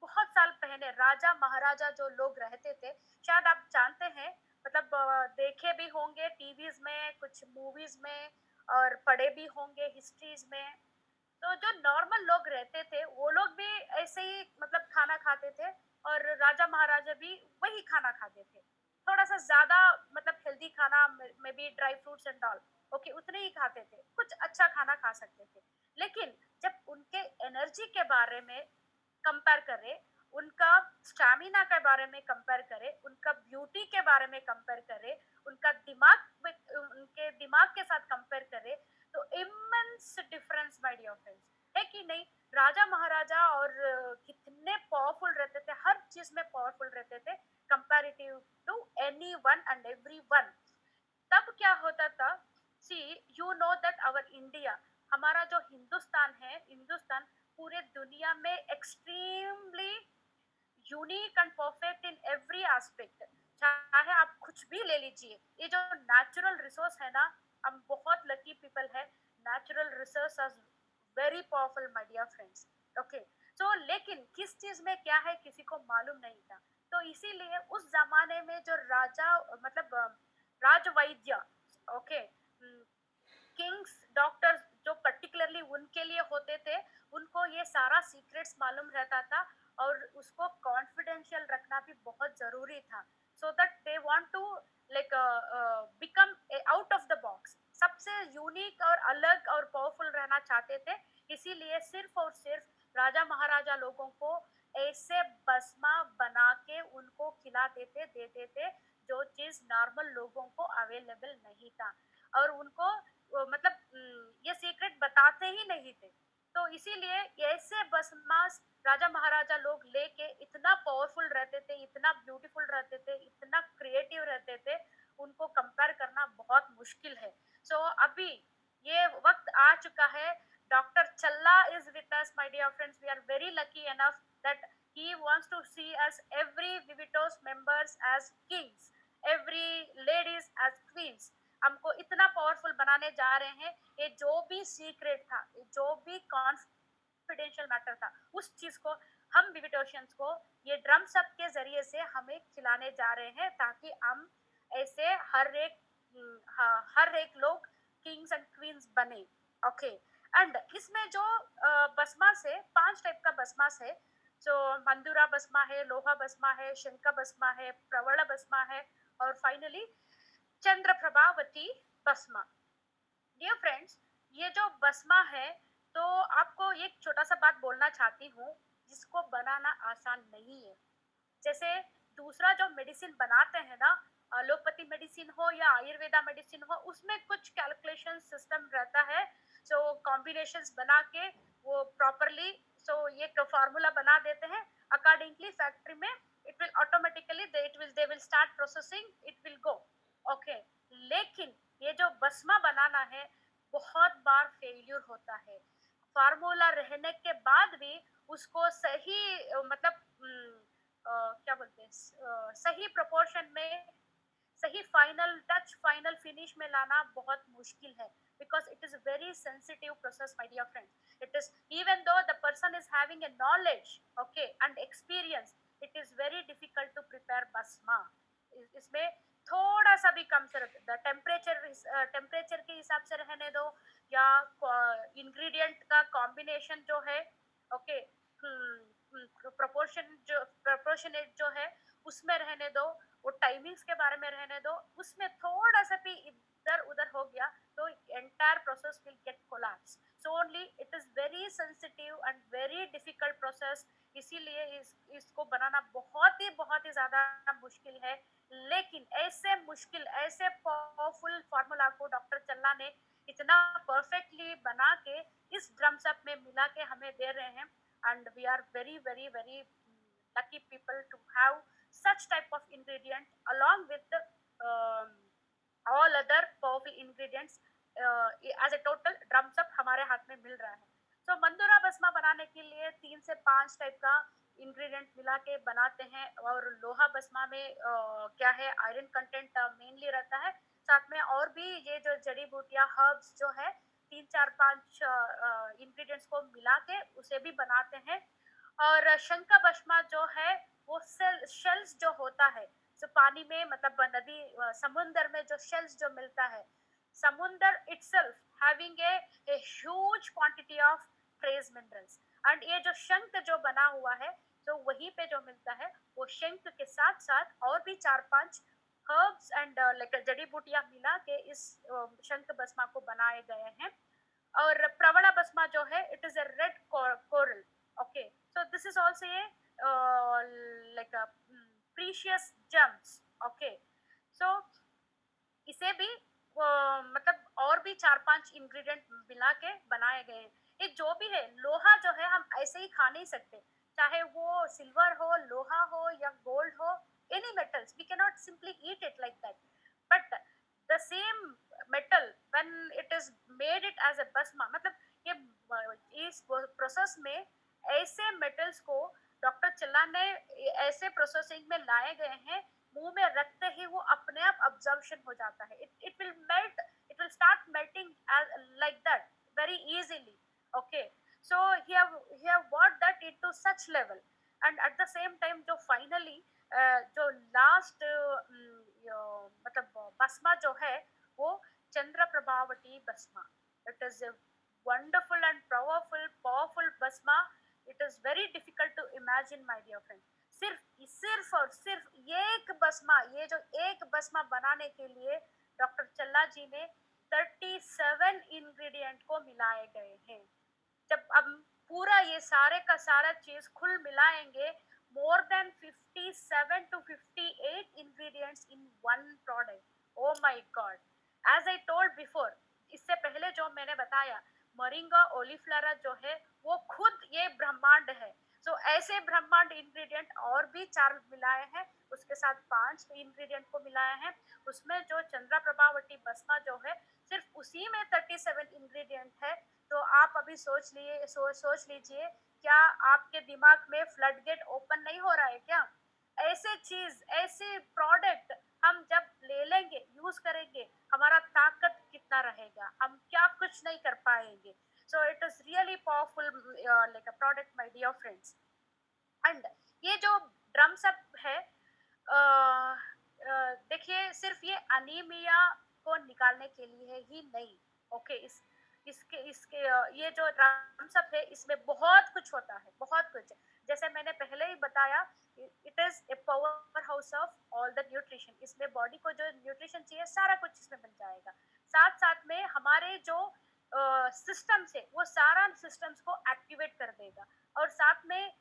बहुत साल पहले राजा महाराजा जो लोग रहते थे, शायद आप जानते हैं, मतलब देखे भी होंगे टीवीज में, कुछ मूवीज में और पढ़े भी होंगे हिस्ट्रीज में। तो जो नॉर्मल लोग रहते थे वो लोग भी ऐसे ही मतलब खाना खाते थे और राजा महाराजा भी वही खाना खाते थे। थोड़ा सा ज्यादा मतलब हेल्दी खाना में भी dry fruits and all okay उतने ही खाते थे, कुछ अच्छा खाना खा सकते थे। लेकिन जब उनके एनर्जी के बारे में कंपेयर करें, उनका स्टैमिना के बारे में कंपेयर करें, उनका ब्यूटी के बारे में कंपेयर करें, उनके दिमाग के साथ कंपेयर करें, तो immense difference my dear friends है कि नहीं। राजा महाराजा और कितने पावरफुल रहते थे, हर चीज में पावरफुल रहते थे comparative to any one and every one. तब क्या होता था, see you know that our India, हमारा जो हिंदुस्तान पूरे दुनिया में extremely unique and perfect in every aspect. चाहे आप कुछ भी ले लीजिए, ये जो नेचुरल रिसोर्स है ना, हम बहुत लकी पीपल है। Natural resource are very powerful my dear friends. Okay, so लेकिन किस चीज में क्या है किसी को मालूम नहीं था। तो इसीलिए उस जमाने में जो राजा मतलब राजवैद्य ओके किंग्स डॉक्टर्स जो पर्टिकुलरली उनके लिए होते थे, उनको ये सारा सीक्रेट्स मालूम रहता था और उसको कॉन्फिडेंशियल रखना भी बहुत जरूरी था। So that they want to like become out of the box, सबसे यूनिक और अलग और पावरफुल रहना चाहते थे। इसीलिए सिर्फ और सिर्फ राजा महाराजा लोगों को ऐसे भस्मा बना के उनको खिला देते थे जो चीज नॉर्मल लोगों को अवेलेबल नहीं था। और उनको मतलब ये सीक्रेट बताते ही नहीं थे। तो इसीलिए ऐसे भस्मास राजा महाराजा लोग लेके इतना पावरफुल रहते थे, इतना ब्यूटीफुल रहते थे, इतना क्रिएटिव रहते थे, उनको कंपेयर करना बहुत मुश्किल है। सो अभी ये वक्त आ चुका है। Doctor Challa is with us my dear friends. We are very lucky enough that he wants to see us every Vivitos members as kings। every ladies as queens. हमको इतना पावरफुल बनाने जा रहे हैं, ये जो भी सीक्रेट था, जो भी कॉन्फिडेंशियल मैटर था, उस चीज को हम विविटोशियंस को ये ड्रम सब के जरिए से हमें खिलाने जा रहे हैं, ताकि हम ऐसे हर एक लोग किंग्स एंड क्वींस बने। ओके, एंड इसमें जो भस्मा से 5 टाइप का भस्मा है, जो मंदुरा भस्मा है, लोहा भस्मा है, शंख भस्मा है, प्रवल भस्मा है, और फाइनली चंद्र प्रभावती भस्मा। डियर फ्रेंड्स, ये जो भस्मा है, तो आपको एक छोटा सा बात बोलना चाहती हूँ, जिसको बनाना आसान नहीं है। जैसे दूसरा जो मेडिसिन बनाते हैं ना, एलोपैथी मेडिसिन हो या आयुर्वेदा मेडिसिन हो, उसमें कुछ कैलकुलेशन सिस्टम रहता है, जो कॉम्बिनेशंस बना के वो प्रॉपरली एक फार्मूला बना देते हैं, अकॉर्डिंगली फैक्ट्री में it will automatically they will start processing, it will go. Okay, लेकिन ये जो भस्मा बनाना है, बहुत बार फेल्यूर होता है। फार्मूला रहने के बाद भी उसको सही मतलब क्या बोलते हैं, सही प्रोपोर्शन में, सही फाइनल टच, फाइनल फिनिश में लाना बहुत मुश्किल है, because it is a very sensitive process, my dear friends. It is, even though the person is having a knowledge, okay, and experience, it is very difficult to prepare basma. इसमें थोड़ा सा भी कम से टेम्परेचर के हिसाब से रहने दो, या इंग्रेडिएंट का कॉम्बिनेशन जो है, ओके, प्रोपोर्शनेट जो है, उसमें रहने दो, वो टाइमिंग्स के बारे में रहने दो, उसमें थोड़ा सा भी इधर उधर हो गया तो entire process will get collapse. So only it is very sensitive and very difficult process, इसीलिए इसको बनाना बहुत ही ज्यादा मुश्किल है। लेकिन ऐसे मुश्किल, ऐसे पावरफुल फार्मूला को डॉक्टर चल्ला ने इतना परफेक्टली बना के इस ड्रम सब में मिला के हमें दे रहे हैं, and we are very lucky people to have such type of ingredient along with um, all other powerful ingredients, as a total drums up हमारे हाथ में मिल रहा है। तो मंदुरा भस्मा बनाने के लिए 3 से 5 टाइप का इंग्रेडिएंट मिला के बनाते हैं, और लोहा भस्मा में क्या है, आयरन कंटेंट मेनली रहता है, साथ में और भी ये जो जड़ी बूटियां, हर्ब्स जो है, 3 4 5 इंग्रेडिएंट्स को मिला के उसे भी बनाते हैं। और शंख भस्मा जो है, वो शेल्स जो होता है, जो पानी में, मतलब नदी समुंदर में जो शेल्स जो मिलता है, समुंदर itself having a huge quantity of trace minerals, and ये जो शंख जो बना हुआ है, तो वहीं पे जो मिलता है, वो शंख के साथ साथ और भी 4 5 हर्ब्स एंड लाइक जड़ी बूटियां मिला के इस शंख भस्मा को बनाए गए हैं। और प्रवड़ा भस्मा जो है, it is a red coral, okay, so this is also a like a precious gems, okay, so इसे भी मतलब और भी 4 5 इंग्रेडिएंट मिला के बनाए गए हैं। ये जो भी है, लोहा जो है, हम ऐसे ही खा नहीं सकते, चाहे वो सिल्वर हो, लोहा हो या गोल्ड हो, any metals, we can not simply eat it like that, but the same metal when it is made it as a bhasma, मतलब ये इस प्रोसेस में ऐसे मेटल्स को डॉक्टर चल्ला ने ऐसे प्रोसेसिंग में लाए गए हैं, मुंह में रखते ही वो अपने आप अब्जॉर्प्शन हो जाता है, it will melt, it will start melting like that very easily, okay, so he have brought that into such level, and at the same time जो finally जो last मतलब भस्मा जो है, वो चंद्र प्रभावती भस्मा, it is a wonderful and powerful Bhasma, it is very difficult to imagine, my dear friend। सिर्फ और सिर्फ एक भस्मा, ये जो एक भस्मा बनाने के लिए डॉक्टर चल्ला जी ने 37 इंग्रेडिएंट को मिलाए गए हैं। जब अब पूरा ये सारे का सारा चीज खुल मिलाएंगे, more than 57 to 58 ingredients in one product, oh my god, as I told before, इससे पहले जो मैंने बताया, मोरिंगा ओलिफ्लारा जो है, वो खुद ये ब्रह्मांड है। तो ऐसे ब्रह्मांड इंग्रेडिएंट और भी 4 मिलाए हैं, उसके साथ 5 इंग्रेडिएंट को मिलाए हैं, उसमें जो चंद्रा प्रभावती भस्मा जो है, सिर्फ उसी में 37 इंग्रेडिएंट है। तो आप अभी सोच लीजिए, क्या आपके दिमाग में फ्लड गेट ओपन नहीं हो रहा है क्या? ऐसे चीज, ऐसे प्रोडक्ट हम जब ले लेंगे, यूज करेंगे, हमारा ताकत कितना रहेगा, हम क्या कुछ नहीं कर पाएंगे. So it is really powerful like a product, my dear friends. And ये जो ड्रम्स अप है, देखिए सिर्फ ये अनीमिया को निकालने के लिए ही नहीं. ओके, इसके ये जो ड्रम्स अप है इसमें बहुत कुछ होता है, बहुत कुछ. जैसे मैंने पहले ही बताया, it is a power house of all the nutrition. इसमें बॉडी को जो न्यूट्रिशन चाहिए सारा कुछ इसमें मिल जाएगा. साथ साथ में हमारे जो सिस्टम्स है वो सारा सिस्टम्स को एक्टिवेट कर देगा. और साथ में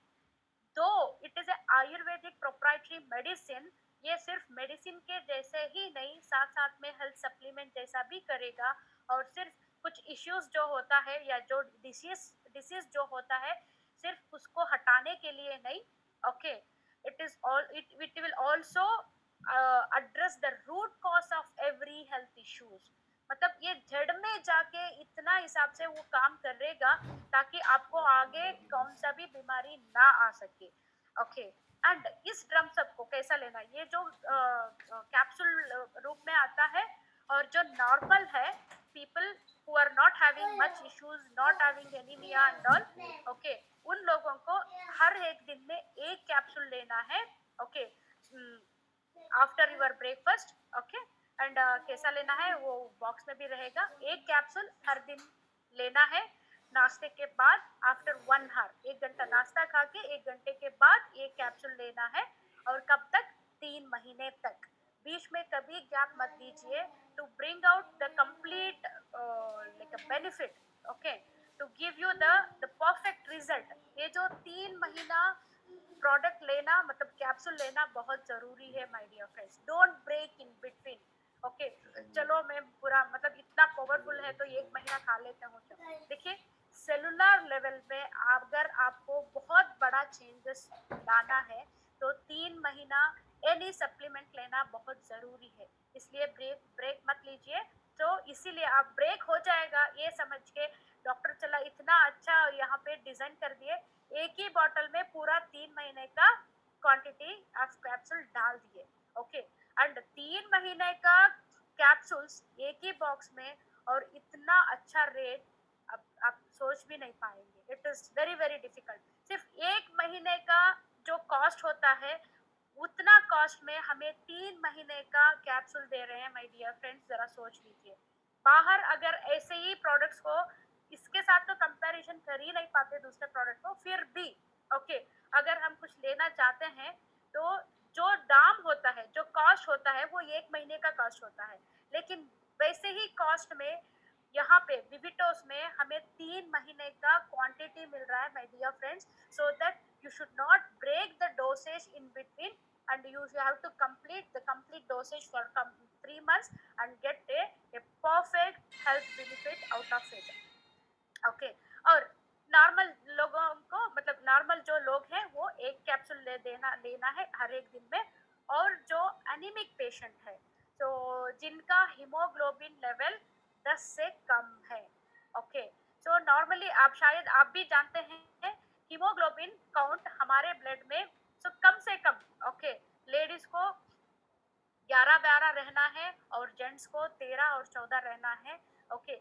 दो it is a Ayurvedic proprietary medicine, ये सिर्फ मेडिसिन के जैसे ही नहीं, साथ साथ में हेल्थ सप्लीमेंट जैसा भी करेगा. और सिर्फ कुछ इश्यूज जो होता है या जो डिसीज जो होता है, सिर्फ उसको हटाने के लिए नहीं. Okay, it is all it will also address the root cause of every health issues. मतलब ये जड़ में जाके इतना हिसाब से वो काम करेगा ताकि आपको आगे कौन सा भी बीमारी ना आ सके. ओके, एंड इस ड्रम सब को कैसा लेना, ये जो कैप्सूल रूप में आता है, और जो नॉर्मल है, people who are not having much issues, not having anaemia and all, okay, उन लोगों को हर एक दिन में एक कैप्सूल लेना है. Okay, after your breakfast. Okay, and कैसा लेना है वो बॉक्स में भी रहेगा. एक कैप्सूल हर दिन लेना है नाश्ते के बाद, आफ्टर 1 आवर. 1 घंटा नाश्ता खा के 1 घंटे के बाद एक कैप्सूल लेना है. और कब तक? 3 महीने तक. बीच में कभी गैप मत दीजिए, to bring out the complete like a benefit. Okay, to give you the perfect result. ये जो 3 महीना प्रोडक्ट लेना, मतलब कैप्सूल लेना बहुत जरूरी है my dear friends. Don't break in between. Okay, चलो मैं पूरा मतलब इतना पावरफुल है तो 1 महीना खा लेता हूँ. देखिए, सेलुलर लेवल पे अगर आपको बहुत बड़ा चेंजेस लाना है तो 3 महीना एनी सप्लीमेंट लेना बहुत जरूरी है. इसलिए ब्रेक मत लीजिए. तो इसीलिए आप ब्रेक हो जाएगा ये समझ के डॉक्टर चला इतना अच्छा यहाँ पे डिजाइन कर दिए, एक ही बॉटल में पूरा 3 महीने का क्वांटिटी ऑफ कैप्सूल डाल दिए. ओके, एंड 3 महीने का कैप्सूल्स एक ही बॉक्स में, और इतना अच्छा रेट आप सोच भी नहीं पाएंगे. It is very very difficult. सिर्फ 1 महीने का जो कॉस्ट होता है, उतना कॉस्ट में हमें 3 महीने का कैप्सूल दे रहे हैं माय डियर फ्रेंड्स. जरा सोच लीजिए, बाहर अगर ऐसे ही प्रोडक्ट्स को, इसके साथ तो कंपैरिजन कर ही नहीं पाते दूसरे प्रोडक्ट को, फिर भी ओके, अगर हम कुछ लेना चाहते हैं तो जो दाम होता है, जो कॉस्ट होता है, वो 1 महीने का कॉस्ट होता है. लेकिन वैसे ही कॉस्ट में यहाँ पे विविटोस में हमें 3 महीने का क्वांटिटी मिल रहा है my dear friends. So that you should not break the dosage in between, and you have to complete the complete dosage for 3 months and get a perfect health benefit out of it. Okay, और normal लोगों को, मतलब normal जो लोग हैं वो एक capsule लेना है हर एक दिन में. और जो एनीमिक पेशेंट है, तो जिनका हीमोग्लोबिन लेवल 10 से कम है. ओके, सो नॉर्मली आप शायद आप भी जानते हैं हीमोग्लोबिन काउंट हमारे ब्लड में, सो कम से कम ओके, लेडीज को 11-12 रहना है और जेंट्स को 13 और 14 रहना है. ओके,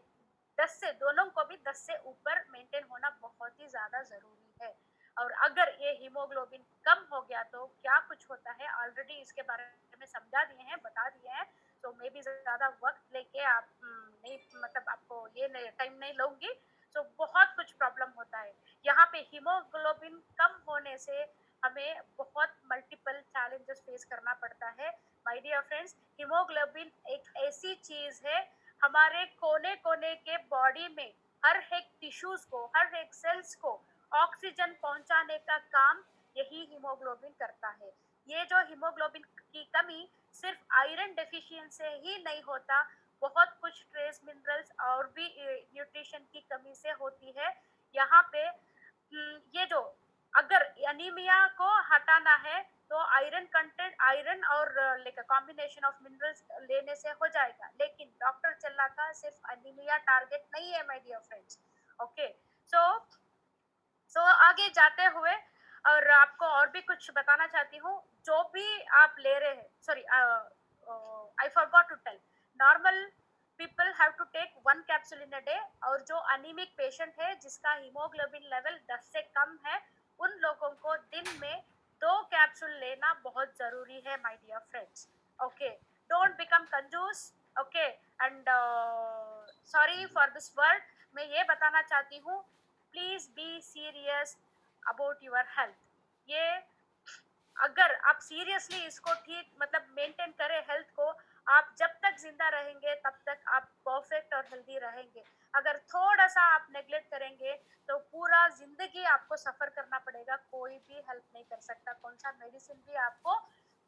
10 से, दोनों को भी 10 से ऊपर मेंटेन होना बहुत ही ज्यादा जरूरी है. और अगर ये हीमोग्लोबिन कम हो गया तो क्या कुछ होता है, ऑलरेडी इसके बारे में समझा दिए हैं, बता दिए हैं. तो मैं भी ज्यादा वक्त लेके आप नहीं, मतलब आपको ये टाइम नहीं लूंगी. तो बहुत कुछ प्रॉब्लम होता है यहाँ पे. हीमोग्लोबिन कम होने से हमें बहुत मल्टीपल चैलेंजेस फेस करना पड़ता है माय डियर फ्रेंड्स. हीमोग्लोबिन एक ऐसी चीज है, हमारे कोने कोने के बॉडी में हर एक टिश्यूज को, हर एक सेल्स को ऑक्सीजन पहुंचाने का काम यही हीमोग्लोबिन करता है. ये जो हीमोग्लोबिन की कमी सिर्फ आयरन डेफिशिएंसी से ही नहीं होता, बहुत कुछ ट्रेस मिनरल्स और भी न्यूट्रिशन की कमी से होती है. यहाँ पे ये जो, अगर एनीमिया को हटाना है तो आयरन कंटेंट, आयरन और लाइक कॉम्बिनेशन ऑफ मिनरल्स लेने से हो जाएगा. लेकिन डॉक्टर चल्ला का सिर्फ एनीमिया टारगेट नहीं है माय डियर फ्रेंड्स. ओके, सो आगे जाते हुए और आपको और भी कुछ बताना चाहती हूँ. जो भी आप ले रहे हैं, sorry I forgot to tell. Normal people have to take 1 capsule in a day, और जो अनीमिक पेशेंट है जिसका हीमोग्लोबिन लेवल 10 से कम है, उन लोगों को दिन में 2 कैप्सूल लेना बहुत जरूरी है, my dear friends. Okay, don't become कंजूस. Okay, and sorry for this word, मैं ये बताना चाहती हूँ, please be serious about your health. ये अगर आप सीरियसली इसको ठीक मतलब मेंटेन करें हेल्थ को, आप जब तक जिंदा रहेंगे तब तक आप परफेक्ट और हेल्दी रहेंगे. अगर थोड़ा सा आप नेग्लेक्ट करेंगे तो पूरा जिंदगी आपको सफर करना पड़ेगा. कोई भी हेल्प नहीं कर सकता, कौन सा मेडिसिन भी आपको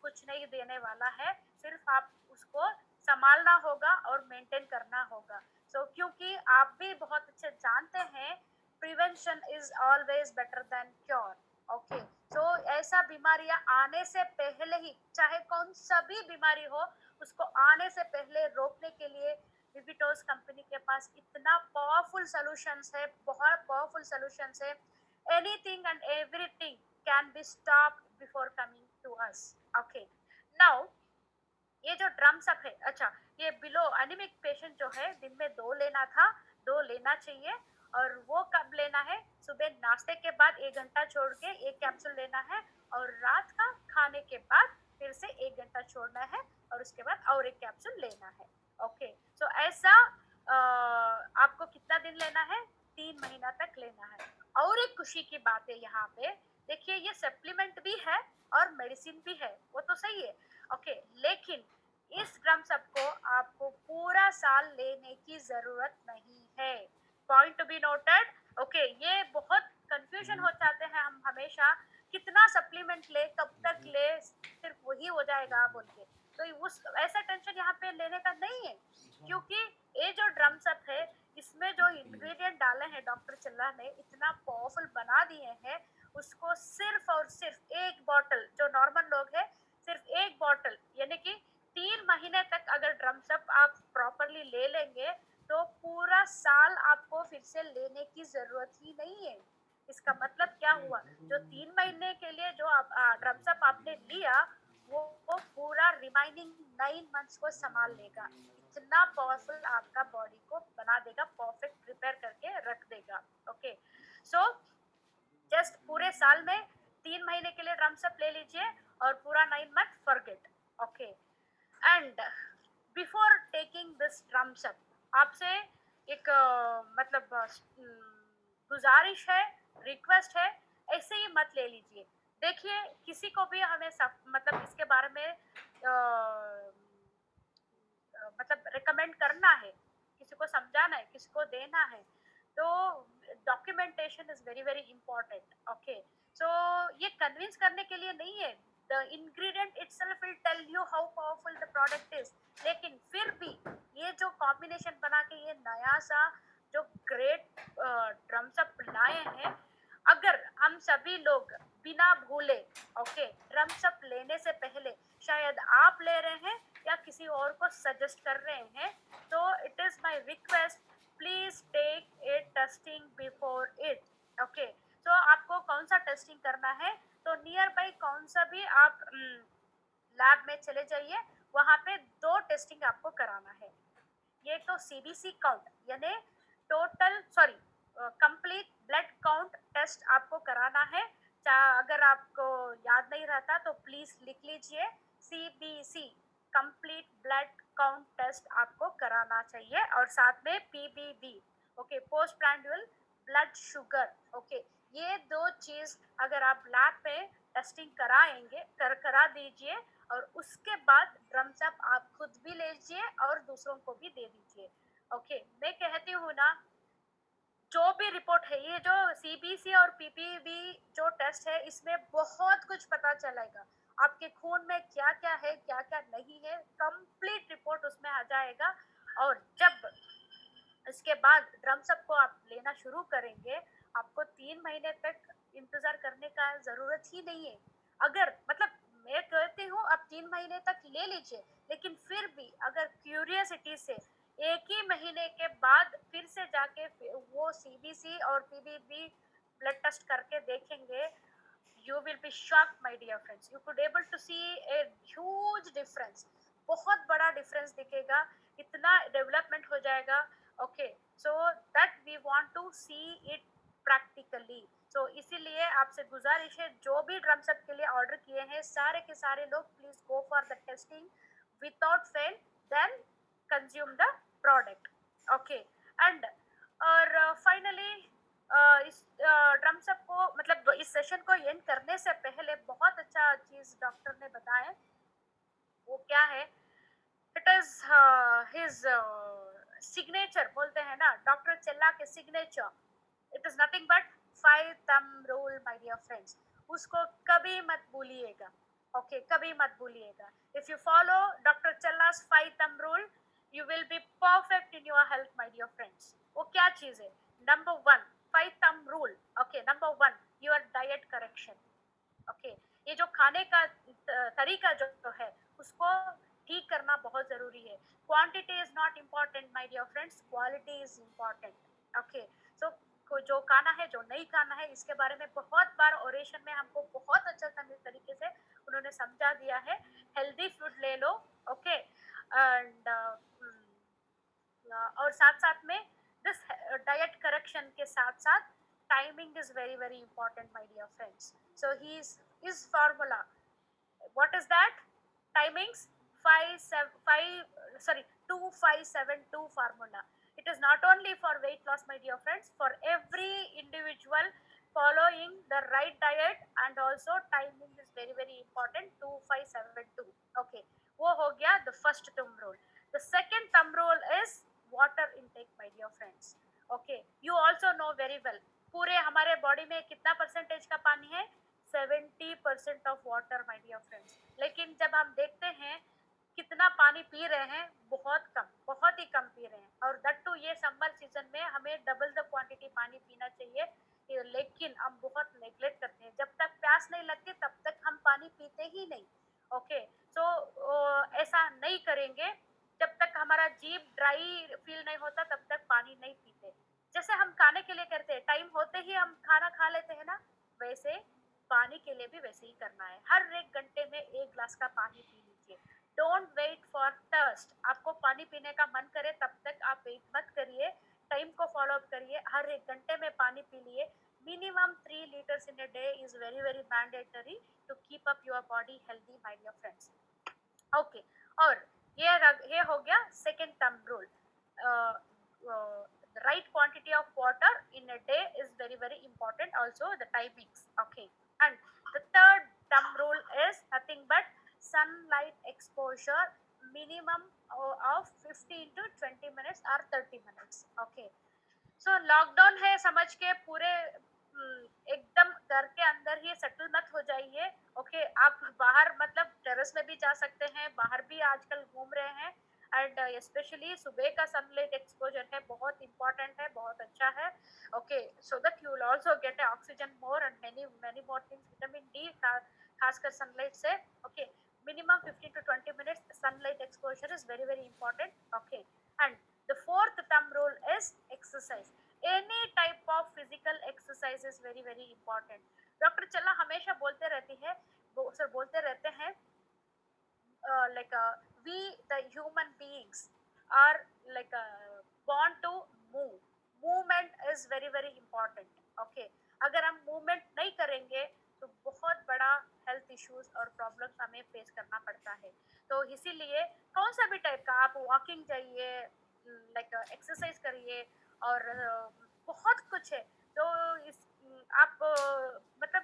कुछ नहीं देने वाला है, सिर्फ आप उसको संभालना होगा और मेंटेन करना होगा. सो क्योंकि आप भी बहुत अच्छे जानते हैं, prevention is always better than cure. Okay, तो ऐसा बीमारियां आने से पहले ही, चाहे कौन सा भी बीमारी हो, उसको आने से पहले रोकने के लिए विविटोस कंपनी के पास इतना पावरफुल सॉल्यूशंस है, बहुत पावरफुल सॉल्यूशंस है. Anything and everything can be stopped before coming to us. Okay, now ये जो ड्रम्स अप है, अच्छा, ये बिलो एनीमिक पेशेंट जो है दिन में 2 लेना था, 2 लेना चाहिए. और वो कब लेना है? सुबह नाश्ते के बाद 1 घंटा छोड़ के 1 कैप्सूल लेना है, और रात का खाने के बाद फिर से 1 घंटा छोड़ना है, और उसके बाद और 1 कैप्सूल लेना है. ओके, सो ऐसा आपको कितना दिन लेना है? 3 महीना तक लेना है. और एक खुशी की बात है यहाँ पे, देखिए ये सप्लीमेंट भी है और मेडिसिन भी है, वो तो सही है. ओके, लेकिन इस ड्रम्स अप को आपको पूरा साल लेने की जरूरत नहीं है. Point to be noted. Okay, ये बहुत कंफ्यूजन हो जाते हैं हम हमेशा, कितना सप्लीमेंट ले, कब तक ले, सिर्फ वही हो जाएगा बोल के. तो उस ऐसा टेंशन यहाँ पे लेने का नहीं है, क्योंकि ये जो ड्रम्स अप है, इसमें जो इंग्रेडिएंट डाले हैं डॉक्टर चिल्ला ने, इतना पावरफुल बना दिए हैं, उसको सिर्फ और सिर्फ 1 बॉटल, जो नॉर्मल लोग है सिर्फ 1 बॉटल, यानी कि 3 महीने तक अगर ड्रम्स अप आप प्रॉपरली ले लेंगे तो पूरा साल आपको फिर से लेने की जरूरत ही नहीं है. इसका मतलब क्या हुआ? जो 3 महीने के लिए जो आप ड्रम्स अप आपने लिया, वो पूरा रिमाइनिंग 9 मंथ्स को संभाल लेगा. इतना पावरफुल आपका बॉडी को बना देगा, परफेक्ट प्रिपेयर करके रख देगा. ओके, सो जस्ट पूरे साल में 3 महीने के लिए ड्रम्स अप ले लीजिए और पूरा 9 month forget. Okay, and before taking this drums up, आपसे एक मतलब गुजारिश है, रिक्वेस्ट है, ऐसे ही मत ले लीजिए. देखिए, किसी को भी हमें मतलब इसके बारे में मतलब रिकमेंड करना है, किसी को समझाना है, किसी को देना है, तो documentation is very very important. Okay, so ये कन्विंस करने के लिए नहीं है, the ingredient itself will tell you how powerful the product is. लेकिन फिर भी ये जो कॉम्बिनेशन बना के ये नया सा जो ग्रेट ड्रम्स अप लाए हैं, अगर हम सभी लोग बिना भूले, ओके, ड्रम्स अप लेने से पहले शायद आप ले रहे हैं या किसी और को सजेस्ट कर रहे हैं, तो it is my request, please take a testing before it. Okay, तो आपको कौन सा टेस्टिंग करना है, तो नियर बाई कौन सा भी आप लैब में चले जाइए, वहां पे 2 टेस्टिंग आपको कराना है. ये तो सीबीसी काउंट यानी total sorry complete blood count test आपको कराना है. अगर आपको याद नहीं रहता तो प्लीज लिख लीजिए, CBC complete blood count test आपको कराना चाहिए, और साथ में PBB, okay, post prandial blood sugar. Okay, ये 2 चीज अगर आप लैब में टेस्टिंग कराएंगे, करा दीजिए, और उसके बाद ड्रम्स अप आप खुद भी लीजिए और दूसरों को भी दे दीजिए. ओके, मैं कहती हूँ ना, जो भी रिपोर्ट है, ये जो सीबीसी और पीपीबी जो टेस्ट है, इसमें बहुत कुछ पता चलेगा. आपके खून में क्या क्या है, क्या क्या नहीं है, कंप्लीट रिपोर्ट उसमें आ जाएगा. और जब इसके बाद ड्रम्स अप को आप लेना शुरू करेंगे, आपको 3 महीने तक इंतजार करने का जरूरत ही नहीं है. अगर मतलब मैं कहती हूँ आप 3 महीने तक ले लीजिए, लेकिन फिर भी अगर क्यूरियसिटी से 1 ही महीने के बाद फिर से जाके वो सीबीसी और पीबीबी ब्लड टेस्ट करके देखेंगे, you will be shocked, my dear friends. You could able to see a huge difference. बहुत बड़ा डिफरेंस दिखेगा, इतना डेवलपमेंट हो जाएगा. Okay, so that we want to see it practically. So इसीलिए आपसे गुजारिश है, जो भी ड्रम्स अप के लिए ऑर्डर किए हैं सारे के सारे लोग please go for the testing without fail, then consume the product. Okay, and और फाइनली इस ड्रम्स अप को मतलब इस सेशन को एंड करने से पहले बहुत अच्छा चीज डॉक्टर ने बताया. वो क्या है? इट इज हिज सिग्नेचर बोलते हैं ना, डॉक्टर चल्ला के signature. It is nothing but 5 thumb rule my dear friends. उसको कभी मत भूलिएगा. ओके, कभी मत भूलिएगा. If you follow doctor Challa's 5 thumb rule, you will be perfect in your health my dear friends. वो क्या चीज है? Number 1, 5 thumb rule. Okay, number 1, your diet correction. Okay, ये जो खाने का तरीका जो है उसको ठीक करना बहुत जरूरी है. Quantity is not important my dear friends, quality is important. Okay, so जो खाना है जो नहीं खाना है इसके बारे में बहुत बार ओरेशन में हमको बहुत अच्छा तरीके से उन्होंने समझा दिया है. हेल्दी फूड ले लो. ओके, एंड और साथ साथ में दिस डाइट करेक्शन के साथ साथ timing is very very important my dear friends. So he is his formula. What is that? Timings 2572 formula. It is not only for weight loss my dear friends, for every individual following the right diet, and also timing is very very important. 2572. Okay, वो हो गया the first thumb rule. The second thumb rule is water intake my dear friends. Okay, you also know very well पूरे हमारे body में कितना percentage का पानी है? 70% of water my dear friends. लेकिन जब हम देखते हैं कितना पानी पी रहे हैं, बहुत कम, बहुत ही कम पी रहे हैं. और दैट टू ये समर सीजन में हमें डबल द क्वांटिटी पानी पीना चाहिए. लेकिन हम बहुत नेग्लेक्ट करते हैं. जब तक प्यास नहीं लगती तब तक हम पानी पीते ही नहीं. ओके, सो ऐसा नहीं करेंगे. जब तक हमारा जीभ ड्राई फील नहीं होता तब तक पानी नहीं पीते. जैसे हम खाने के लिए करते हैं, टाइम होते ही हम खाना खा लेते हैं ना, वैसे पानी के लिए भी वैसे ही करना है. हर 1 घंटे में 1 ग्लास का पानी पी लीजिए. Don't wait for thirst. आपको पानी पीने का मन करे तब तक आप वेट मत करिए. टाइम को फॉलो अप करिए. हर 1 घंटे में पानी पी लिए. Minimum 3 litres in a day is very very mandatory to keep up your body healthy my dear friends. Okay, और ये हो गया second thumb rule. The right quantity of water in a day is very very important, also the timings. Okay, and the third thumb rule is nothing but sunlight exposure minimum of 15 to 20 minutes or 30 minutes. Okay, so lockdown है समझ के पूरे एकदम घर के अंदर ही settle मत हो जाइए. ओके, आप बाहर मतलब टेरेस में भी जा सकते हैं, बाहर भी आजकल घूम रहे हैं. एंड स्पेशली सुबह का सनलाइट एक्सपोजर है, बहुत इंपॉर्टेंट है, बहुत अच्छा है. Okay, so that you will also get oxygen more and many many more things. Vitamin D खासकर सनलाइट से. Okay, minimum 15 to 20 minutes sunlight exposure is very very important. Okay, and the fourth thumb rule is exercise. Any type of physical exercise is very very important. Doctor चल्ला हमेशा बोलते रहती है, sir बोलते रहते हैं like we the human beings are like born to move. Movement is very very important. Okay, अगर हम मूवमेंट नहीं करेंगे तो बहुत बड़ा हेल्थ इश्यूज और प्रॉब्लम्स हमें फेस करना पड़ता है. तो इसीलिए कौन सा भी टाइप का आप वॉकिंग जाइए, लाइक एक्सरसाइज करिए, और बहुत कुछ है. तो इस आप मतलब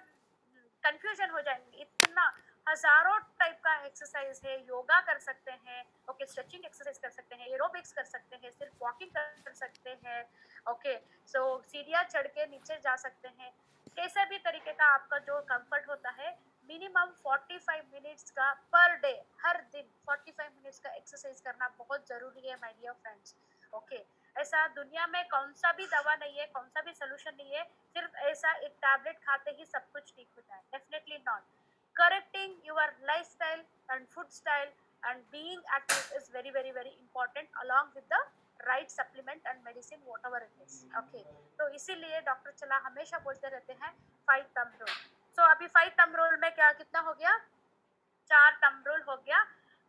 कंफ्यूजन हो जाएंगे. इतना हजारों टाइप का एक्सरसाइज है. योगा कर सकते हैं. ओके, स्ट्रेचिंग एक्सरसाइज कर सकते हैं, एरोबिक्स कर सकते हैं, सिर्फ वॉकिंग कर सकते हैं. ओके, सो सीढ़ियाँ चढ़ के नीचे जा सकते हैं. कैसे भी तरीके का आपका जो कंफर्ट होता है, मिनिमम 45 मिनट्स का पर डे, हर दिन 45 मिनट्स का एक्सरसाइज करना बहुत जरूरी है माय डियर फ्रेंड्स. ओके, ऐसा दुनिया में कौन सा भी दवा नहीं है, कौन सा भी सोल्यूशन नहीं है सिर्फ ऐसा एक टैबलेट खाते ही सब कुछ ठीक होता है. Definitely not. Correcting your lifestyle and food style and being active is very very very important, along with the right supplement and medicine whatever it is. Okay, तो इसीलिए डॉक्टर चला हमेशा बोलते रहते हैं 5 थंब रूल. सो अभी 5 थंब रूल में क्या कितना हो गया? 4 थंब रूल हो गया.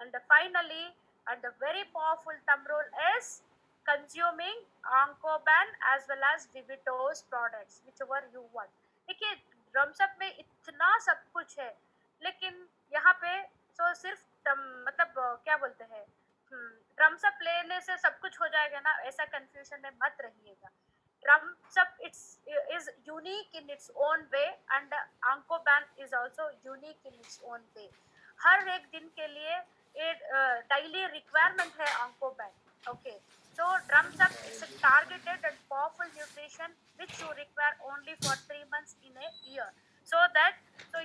And finally, and the very powerful thumb rule is consuming Oncoban as well as Vivito's products, whichever you want. देखिए ड्रम्स अप में इतना सब कुछ है, लेकिन यहाँ पे तो सिर्फ मतलब क्या बोलते हैं, ड्रम्स अप लेने से सब कुछ हो जाएगा ना, ऐसा कंफ्यूजन में मत रहिएगा. Drums up is unique in its own way, and Oncoban is also unique in its own way. हर एक दिन के लिए एक daily requirement है Oncoban. Okay, so drums up is a targeted and powerful nutrition which you require only for 3 months in a year. So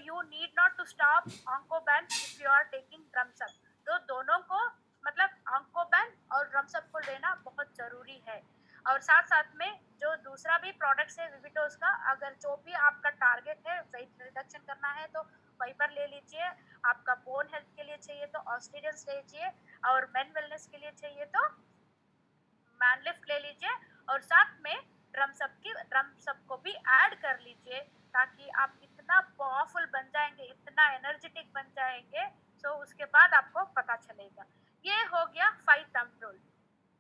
you need not to stop Oncoban if you are taking drums up. तो दोनों को मतलब Oncoban और drums up को लेना बहुत जरूरी है. और साथ साथ में जो दूसरा भी प्रोडक्ट्स है विविटोस का, अगर जो भी आपका टारगेट है वेट रिडक्शन करना है तो वहीं पर ले लीजिए. आपका बोन हेल्थ के लिए चाहिए तो ऑस्ट्रेलियंस ले लीजिए, और मेन वेलनेस के लिए चाहिए तो मैनलिफ्ट ले लीजिए, और साथ में ड्रम्स अप को भी ऐड कर लीजिए, ताकि आप इतना पावरफुल बन जाएंगे, इतना एनर्जेटिक बन जाएंगे. सो उसके बाद आपको पता चलेगा. ये हो गया 5 thumb rule.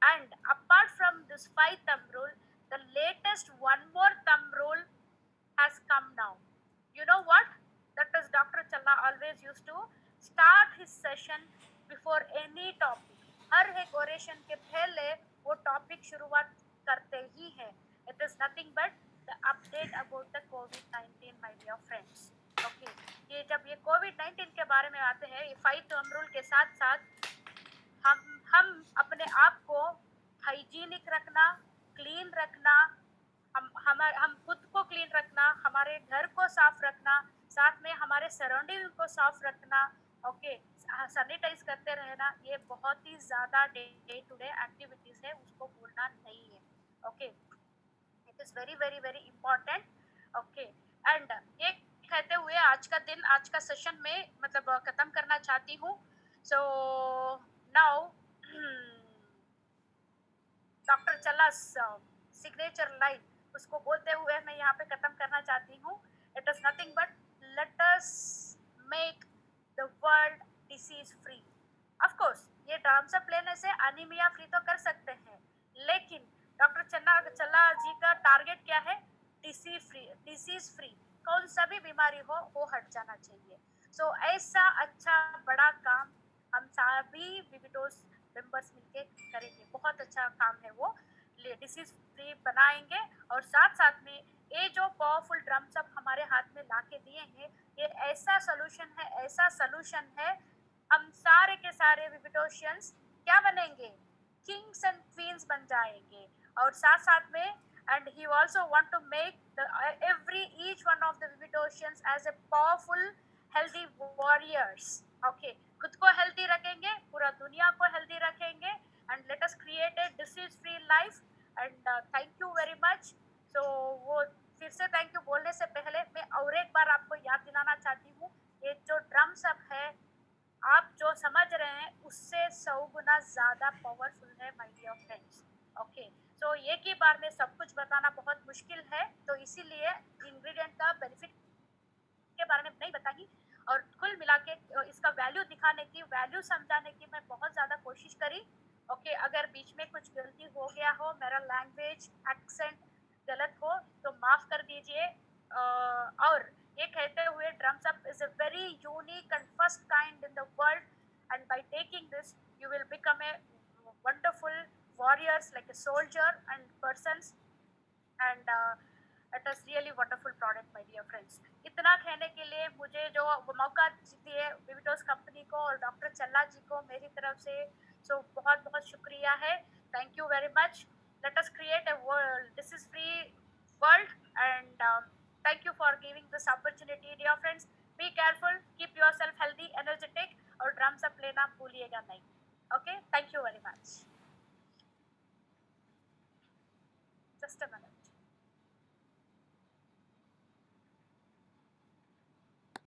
And apart from this 5 thumb rule, the latest one more thumb rule has come now. You know what? That is Dr. Challa always used to start his session before any topic. हर एक oration के पहले वो topic शुरुआत करते ही हैं. It is nothing but the update about the COVID-19, my dear friends. Okay, ये जब ये COVID-19 के बारे में आते हैं, ये 5 thumb rule के साथ साथ हम अपने आप को हाइजीनिक रखना, क्लीन रखना, हम खुद को क्लीन रखना, हमारे घर को साफ रखना, साथ में हमारे सराउंडिंग को साफ रखना. ओके, सैनिटाइज करते रहना, ये बहुत ही ज़्यादा डे टू डे एक्टिविटीज़ है, उसको भूलना नहीं है. Okay, it is very very very important. Okay, and ये कहते हुए आज का दिन, आज का सेशन में मतलब ख़त्म करना चाहती हूँ. सो now डॉक्टर चल्ला's सिग्नेचर लाइन, उसको बोलते हुए मैं यहाँ पे खत्म करना चाहती हूँ. It is nothing but let us make the world disease free. Of course ये ड्रम्स अप लेने से एनीमिया फ्री तो कर सकते हैं, लेकिन डॉक्टर चल्ला जी का टारगेट क्या है? Disease free. कौन सा भी बीमारी हो वो हट जाना चाहिए. सो ऐसा अच्छा बड़ा काम हम सभी विविटोस मेंबर्स मिलके करेंगे. बहुत अच्छा काम है वो, डिसीज फ्री बनाएंगे. और साथ साथ में ये जो पावरफुल ड्रम्स अप हमारे हाथ में लाके दिए हैं, ये ऐसा सोल्यूशन है, हम सारे के सारे विविटोशियंस क्या बनेंगे? किंग्स एंड क्वींस बन जाएंगे. और साथ साथ में and he also want to make each one of the Vividosians as a powerful healthy warriors. Okay, खुद को हेल्दी रखेंगे, पूरा दुनिया को हेल्दी रखेंगे, and let us create a disease free life. and thank you very much. so वो फिर से थैंक यू बोलने से पहले मैं और एक बार आपको याद दिलाना चाहती हूँ, ये जो ड्रम्स अप है आप जो समझ रहे हैं उससे 100 गुना ज्यादा पावरफुल है माय डियर फ्रेंड्स. ओके, सो एक ही बार में सब कुछ बताना बहुत मुश्किल है, तो इसीलिए इंग्रेडिएंट का बेनिफिट के बारे में नहीं बताई, और कुल मिला के इसका वैल्यू दिखाने की, वैल्यू समझाने की मैं बहुत ज़्यादा कोशिश करी. ओके, अगर बीच में कुछ गलती हो गया हो, मेरा लैंग्वेज एक्सेंट गलत हो तो माफ़ कर दीजिए. और ये कहते हुए drums up is a very unique and first kind in the world, and by taking this you will become a wonderful warriors like a soldier and persons, and it is really wonderful product my dear friends. इतना कहने के लिए मुझे जो मौका दिए विविटोस company को और डॉक्टर चल्ला जी को मेरी तरफ से सो बहुत बहुत शुक्रिया है. Thank you very much. Let us create a world disease free world, and thank you for giving this opportunity dear friends. Be careful, keep yourself healthy, energetic, और ड्रम्स अप लेना भूलिएगा नहीं. Okay, thank you very much. Just a minute.